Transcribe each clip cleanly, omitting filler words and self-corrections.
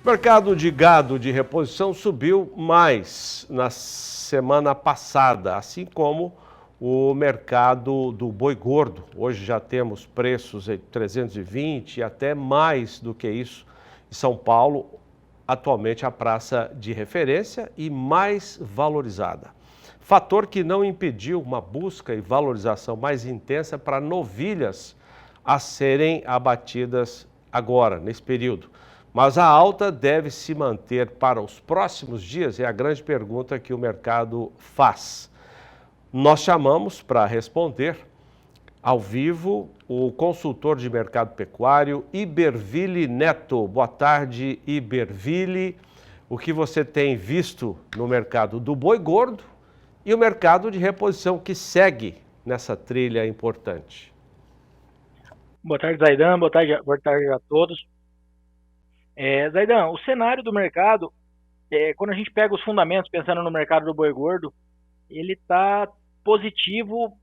O mercado de gado de reposição subiu mais na semana passada, assim como o mercado do boi gordo. Hoje já temos preços de 320 e até mais do que isso em São Paulo, atualmente a praça de referência e mais valorizada. Fator que não impediu uma busca e valorização mais intensa para novilhas a serem abatidas agora, nesse período. Mas a alta deve se manter para os próximos dias? É a grande pergunta que o mercado faz. Nós chamamos para responder ao vivo o consultor de mercado pecuário Iberville Neto. Boa tarde, Iberville. O que você tem visto no mercado do boi gordo e o mercado de reposição que segue nessa trilha importante? Boa tarde, Zaidan. Boa tarde a todos. Zaidan, o cenário do mercado, quando a gente pega os fundamentos pensando no mercado do boi gordo, ele está positivo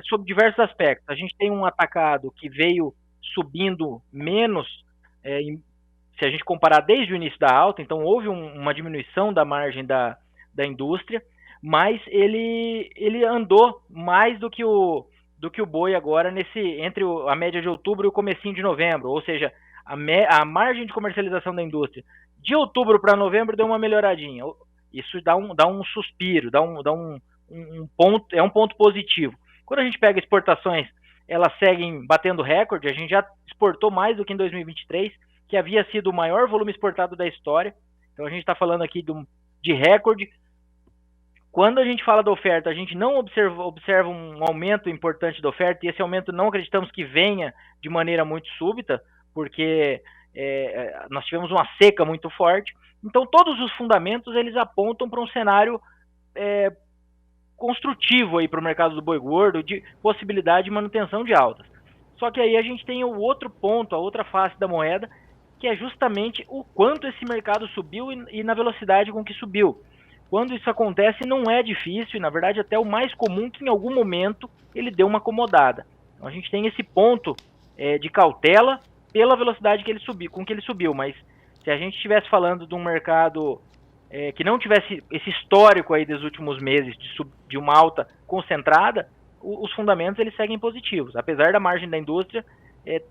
sob diversos aspectos. A gente tem um atacado que veio subindo menos, se a gente comparar desde o início da alta, então houve uma diminuição da margem da indústria, mas ele andou mais do que o boi agora entre a média de outubro e o comecinho de novembro, ou seja, a margem de comercialização da indústria de outubro para novembro deu uma melhoradinha. Isso dá um suspiro, dá um ponto, é um ponto positivo. Quando a gente pega exportações, elas seguem batendo recorde. A gente já exportou mais do que em 2023, que havia sido o maior volume exportado da história. Então a gente está falando aqui de recorde. Quando a gente fala da oferta, a gente não observa um aumento importante da oferta, e esse aumento não acreditamos que venha de maneira muito súbita, porque nós tivemos uma seca muito forte. Então todos os fundamentos eles apontam para um cenário construtivo aí para o mercado do boi gordo, de possibilidade de manutenção de altas. Só que aí a gente tem o outro ponto, a outra face da moeda, que é justamente o quanto esse mercado subiu e na velocidade com que subiu. Quando isso acontece não é difícil, e na verdade até o mais comum que em algum momento ele deu uma acomodada. Então a gente tem esse ponto de cautela pela velocidade com que ele subiu, mas se a gente estivesse falando de um mercado que não tivesse esse histórico aí dos últimos meses de uma alta concentrada, os fundamentos eles seguem positivos, apesar da margem da indústria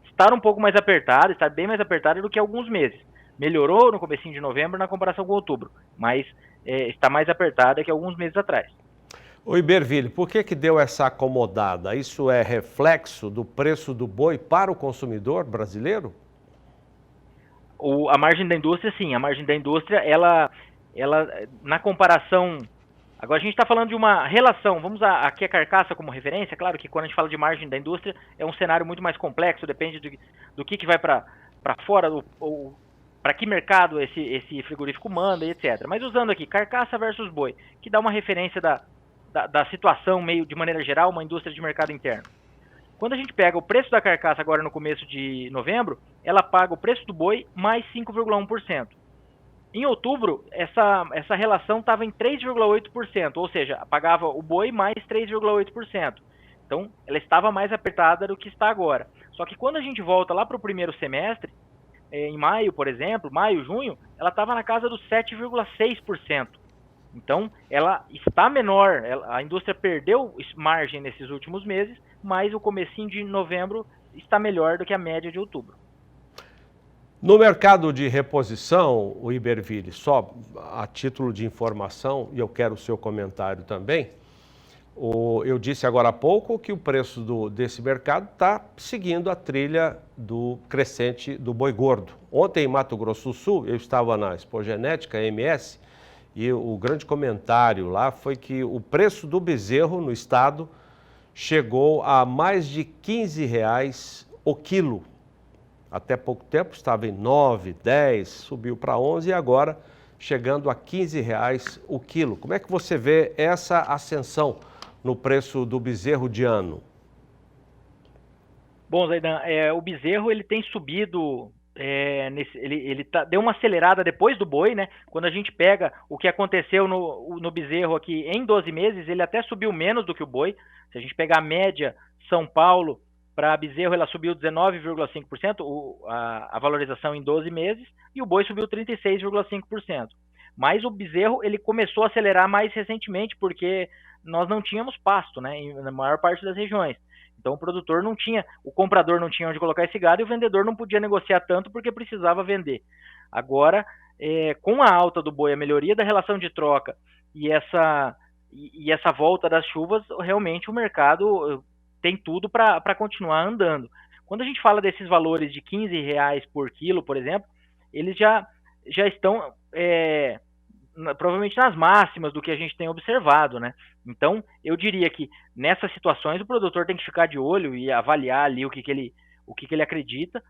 estar um pouco mais apertada, estar bem mais apertada do que alguns meses. Melhorou no comecinho de novembro na comparação com outubro, mas está mais apertada que alguns meses atrás. O Iberville, por que deu essa acomodada? Isso é reflexo do preço do boi para o consumidor brasileiro? A margem da indústria, sim. A margem da indústria, ela na comparação... Agora a gente está falando de uma relação, vamos aqui a carcaça como referência, claro que quando a gente fala de margem da indústria é um cenário muito mais complexo, depende do que vai para fora, ou para que mercado esse frigorífico manda, etc. Mas usando aqui carcaça versus boi, que dá uma referência da situação meio de maneira geral, uma indústria de mercado interno. Quando a gente pega o preço da carcaça agora no começo de novembro, ela paga o preço do boi mais 5,1%. Em outubro, essa relação estava em 3,8%, ou seja, pagava o boi mais 3,8%. Então, ela estava mais apertada do que está agora. Só que quando a gente volta lá para o primeiro semestre, em maio, por exemplo, maio, junho, ela estava na casa dos 7,6%. Então, ela está menor, a indústria perdeu margem nesses últimos meses, mas o comecinho de novembro está melhor do que a média de outubro. No mercado de reposição, o Iberville, só a título de informação, e eu quero o seu comentário também, eu disse agora há pouco que o preço desse mercado está seguindo a trilha do crescente do boi gordo. Ontem em Mato Grosso do Sul, eu estava na Expogenética MS, e o grande comentário lá foi que o preço do bezerro no estado chegou a mais de R$15 o quilo. Até pouco tempo estava em 9, 10, subiu para 11 e agora chegando a R$15 o quilo. Como é que você vê essa ascensão no preço do bezerro de ano? Bom, Zaidan, o bezerro ele tem subido, deu uma acelerada depois do boi, né? Quando a gente pega o que aconteceu no bezerro aqui em 12 meses, ele até subiu menos do que o boi. Se a gente pegar a média São Paulo Para bezerro ela subiu 19,5%, a valorização em 12 meses, e o boi subiu 36,5%. Mas o bezerro ele começou a acelerar mais recentemente, porque nós não tínhamos pasto, né, na maior parte das regiões. Então o produtor não tinha, o comprador não tinha onde colocar esse gado e o vendedor não podia negociar tanto porque precisava vender. Agora, com a alta do boi, a melhoria da relação de troca e essa volta das chuvas, realmente o mercado tem tudo para continuar andando. Quando a gente fala desses valores de R$ 15 por quilo, por exemplo, eles já estão provavelmente nas máximas do que a gente tem observado, né? Então, eu diria que nessas situações o produtor tem que ficar de olho e avaliar ali o que ele acredita.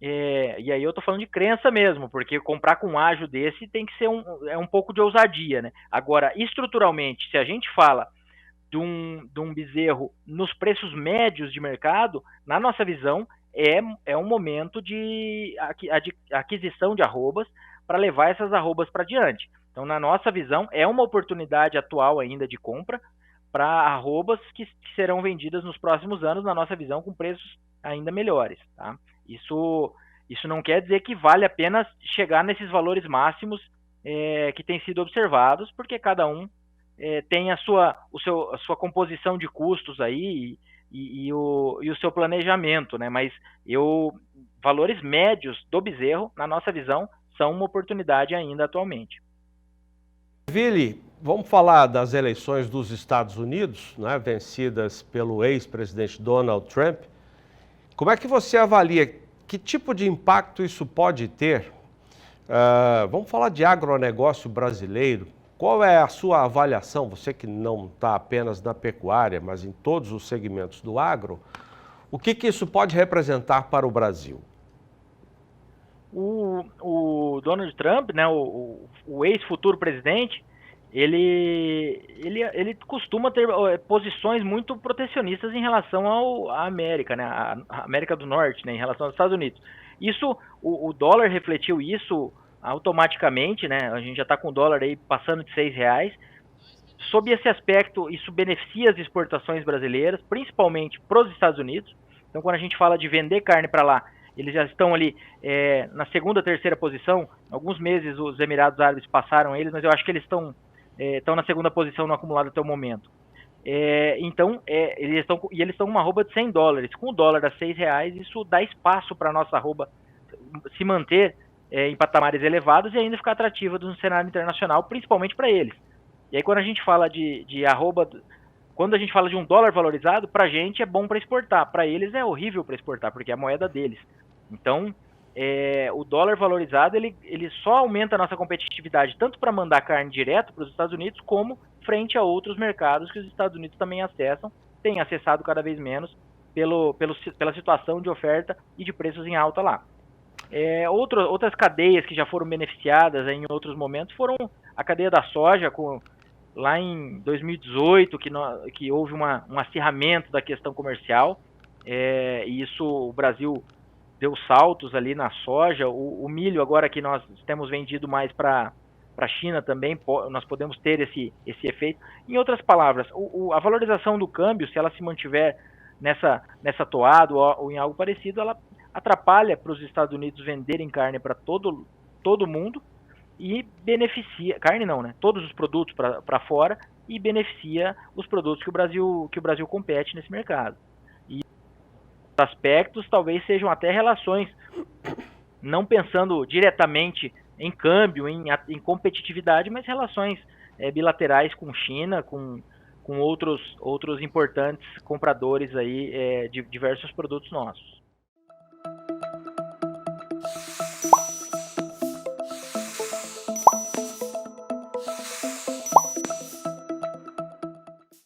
E aí eu tô falando de crença mesmo, porque comprar com um ágio desse tem que ser um pouco de ousadia, né? Agora, estruturalmente, se a gente fala de um bezerro nos preços médios de mercado, na nossa visão, é um momento de aquisição de arrobas para levar essas arrobas para diante. Então, na nossa visão, é uma oportunidade atual ainda de compra para arrobas que serão vendidas nos próximos anos, na nossa visão, com preços ainda melhores. Tá? Isso não quer dizer que vale a pena chegar nesses valores máximos que têm sido observados, porque cada um tem a sua composição de custos aí e o seu planejamento, né? Mas valores médios do bezerro, na nossa visão, são uma oportunidade ainda atualmente. Vili, vamos falar das eleições dos Estados Unidos, né, vencidas pelo ex-presidente Donald Trump. Como é que você avalia, que tipo de impacto isso pode ter? Vamos falar de agronegócio brasileiro. Qual é a sua avaliação, você que não está apenas na pecuária, mas em todos os segmentos do agro, o que isso pode representar para o Brasil? O Donald Trump, né, o ex-futuro presidente, ele costuma ter posições muito protecionistas em relação à América, né, a América do Norte, né, em relação aos Estados Unidos. Isso, o dólar refletiu isso automaticamente, né, a gente já está com o dólar aí passando de R$ 6. Sob esse aspecto, isso beneficia as exportações brasileiras, principalmente para os Estados Unidos. Então, quando a gente fala de vender carne para lá, eles já estão ali na segunda, terceira posição. Alguns meses os Emirados Árabes passaram eles, mas eu acho que eles estão na segunda posição no acumulado até o momento. Então, eles estão com uma arroba de $100. Com o dólar a R$ 6, isso dá espaço para a nossa arroba se manter em patamares elevados e ainda ficar atrativa no cenário internacional, principalmente para eles. E aí, quando a gente fala de arroba... Quando a gente fala de um dólar valorizado, para a gente é bom para exportar. Para eles é horrível para exportar, porque é a moeda deles. Então, o dólar valorizado ele só aumenta a nossa competitividade, tanto para mandar carne direto para os Estados Unidos, como frente a outros mercados que os Estados Unidos também acessam, têm acessado cada vez menos pela situação de oferta e de preços em alta lá. Outras cadeias que já foram beneficiadas em outros momentos foram a cadeia da soja, lá em 2018, que houve um acirramento da questão comercial, e isso o Brasil deu saltos ali na soja. O milho, agora que nós temos vendido mais para a China também, nós podemos ter esse efeito. Em outras palavras, a valorização do câmbio, se ela se mantiver nessa toada ou em algo parecido, ela atrapalha para os Estados Unidos venderem carne para todo mundo, e beneficia, carne não, né? Todos os produtos para fora, e beneficia os produtos que o Brasil compete nesse mercado. E aspectos talvez sejam até relações, não pensando diretamente em câmbio, em competitividade, mas relações bilaterais com China, com outros importantes compradores aí de diversos produtos nossos.